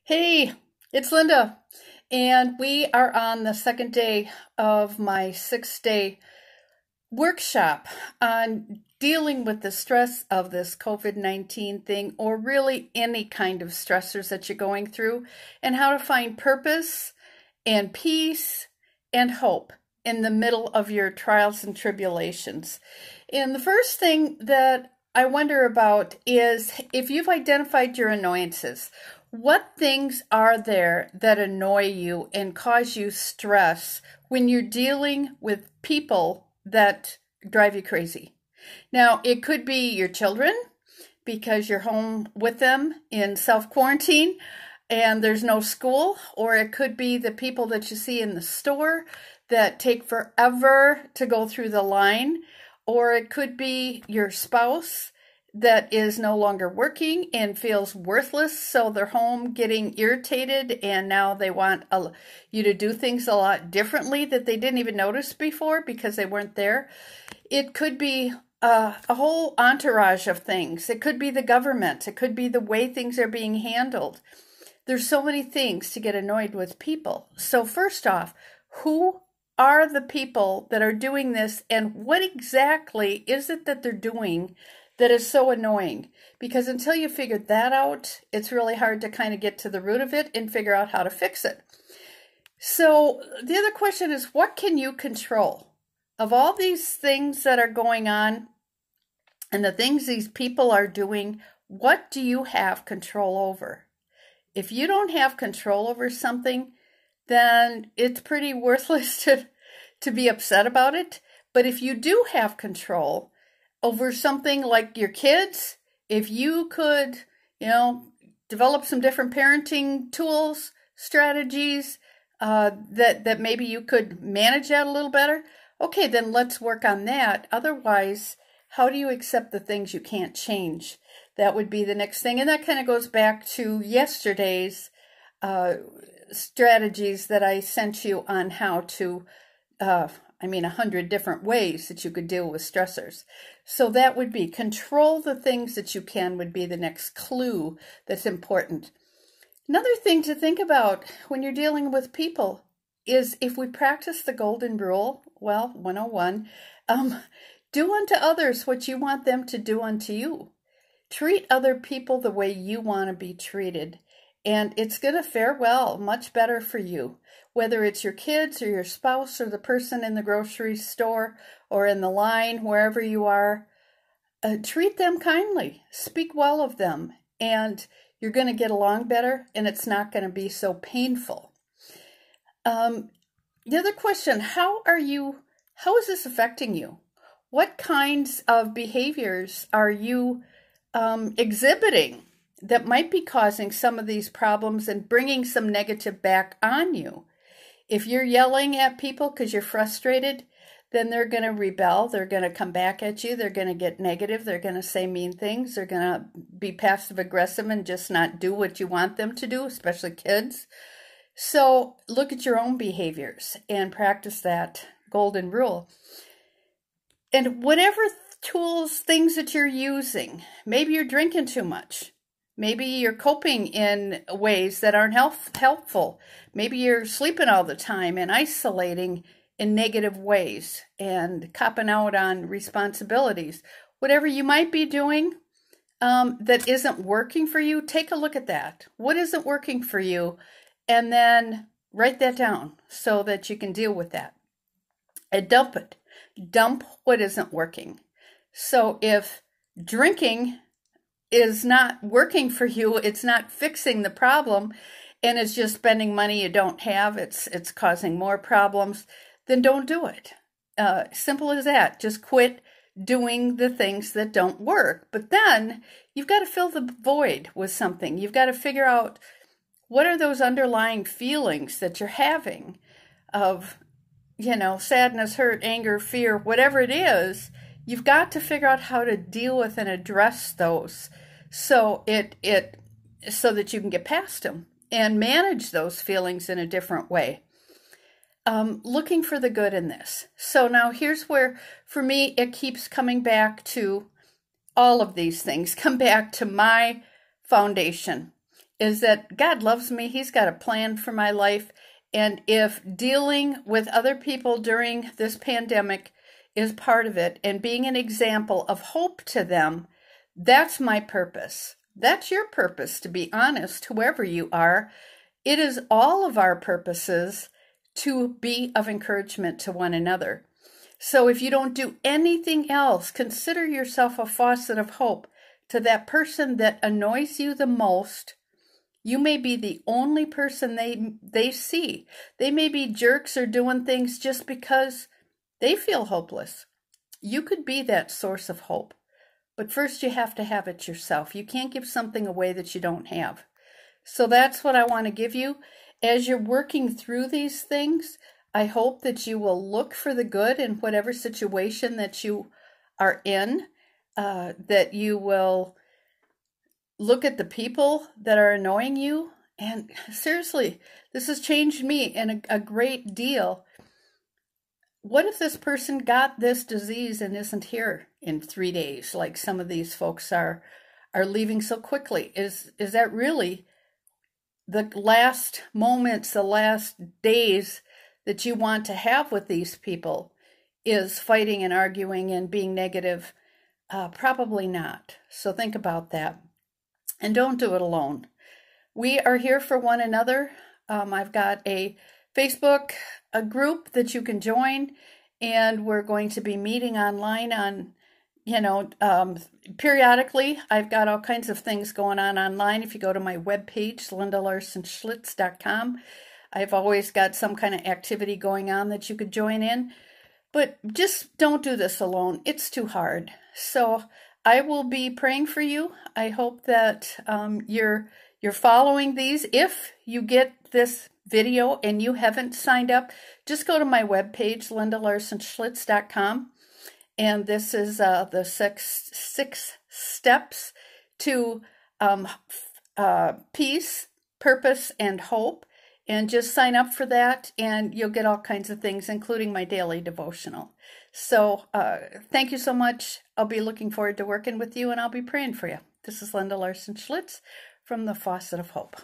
Hey, it's Linda, and we are on the second day of my 6-day workshop on dealing with the stress of this COVID-19 thing, or really any kind of stressors that you're going through, and how to find purpose and peace and hope in the middle of your trials and tribulations. And the first thing that I wonder about is if you've identified your annoyances. What things are there that annoy you and cause you stress when you're dealing with people that drive you crazy? Now, it could be your children because you're home with them in self-quarantine and there's no school, or it could be the people that you see in the store that take forever to go through the line, or it could be your spouse that is no longer working and feels worthless, so they're home getting irritated and now they want you to do things a lot differently that they didn't even notice before because they weren't there. It could be a whole entourage of things. It could be the government. It could be the way things are being handled. There's so many things to get annoyed with people. So first off, who are the people that are doing this, and what exactly is it that they're doing that is so annoying? Because until you figure that out, it's really hard to kind of get to the root of it and figure out how to fix it. So the other question is, what can you control? Of all these things that are going on and the things these people are doing, what do you have control over? If you don't have control over something, then it's pretty worthless to be upset about it. But if you do have control over something like your kids, if you could, develop some different parenting tools, strategies, that maybe you could manage that a little better, okay, then let's work on that. Otherwise, how do you accept the things you can't change? That would be the next thing. And that kind of goes back to yesterday's strategies that I sent you on how to 100 different ways that you could deal with stressors. So that would be control the things that you can, would be the next clue that's important. Another thing to think about when you're dealing with people is, if we practice the golden rule, 101, do unto others what you want them to do unto you. Treat other people the way you want to be treated, and it's going to fare well, much better for you. Whether it's your kids or your spouse or the person in the grocery store or in the line, wherever you are, treat them kindly, speak well of them, and you're going to get along better, and it's not going to be so painful. The other question, how is this affecting you? What kinds of behaviors are you exhibiting that might be causing some of these problems and bringing some negative back on you? If you're yelling at people because you're frustrated, then they're going to rebel. They're going to come back at you. They're going to get negative. They're going to say mean things. They're going to be passive aggressive and just not do what you want them to do, especially kids. So look at your own behaviors and practice that golden rule. And whatever tools, things that you're using, maybe you're drinking too much. Maybe you're coping in ways that aren't helpful. Maybe you're sleeping all the time and isolating in negative ways and copping out on responsibilities. Whatever you might be doing that isn't working for you, take a look at that. What isn't working for you? And then write that down so that you can deal with that. And dump it. Dump what isn't working. So if drinking is not working for you, it's not fixing the problem, and it's just spending money you don't have, it's causing more problems, then don't do it. Simple as that. Just quit doing the things that don't work. But then you've got to fill the void with something. You've got to figure out, what are those underlying feelings that you're having of, sadness, hurt, anger, fear, whatever it is. You've got to figure out how to deal with and address those so so that you can get past them and manage those feelings in a different way. Looking for the good in this. So now here's where, for me, it keeps coming back to all of these things. Come back to my foundation. is that God loves me. He's got a plan for my life. And if dealing with other people during this pandemic is part of it and being an example of hope to them, that's my purpose. That's your purpose, to be honest, whoever you are. It is all of our purposes to be of encouragement to one another. So if you don't do anything else, consider yourself a faucet of hope to that person that annoys you the most. You may be the only person they see. They may be jerks or doing things just because they feel hopeless. You could be that source of hope. But first you have to have it yourself. You can't give something away that you don't have. So that's what I want to give you. As you're working through these things, I hope that you will look for the good in whatever situation that you are in, that you will look at the people that are annoying you. And seriously, this has changed me in a great deal. What if this person got this disease and isn't here in 3 days, like some of these folks are leaving so quickly? Is that really the last moments, the last days that you want to have with these people? Is fighting and arguing and being negative? Probably not. So think about that. And don't do it alone. We are here for one another. I've got a Facebook group that you can join, and we're going to be meeting online on, periodically. I've got all kinds of things going on online. If you go to my webpage, LindaLarsonSchlitz.com, I've always got some kind of activity going on that you could join in. But just don't do this alone. It's too hard. So I will be praying for you. I hope that you're following these. If you get this video and you haven't signed up, just go to my webpage, LindaLarsonSchlitz.com. And this is the six steps to peace, purpose, and hope. And just sign up for that, and you'll get all kinds of things, including my daily devotional. So thank you so much. I'll be looking forward to working with you, and I'll be praying for you. This is Linda Larson Schlitz from the Faucet of Hope.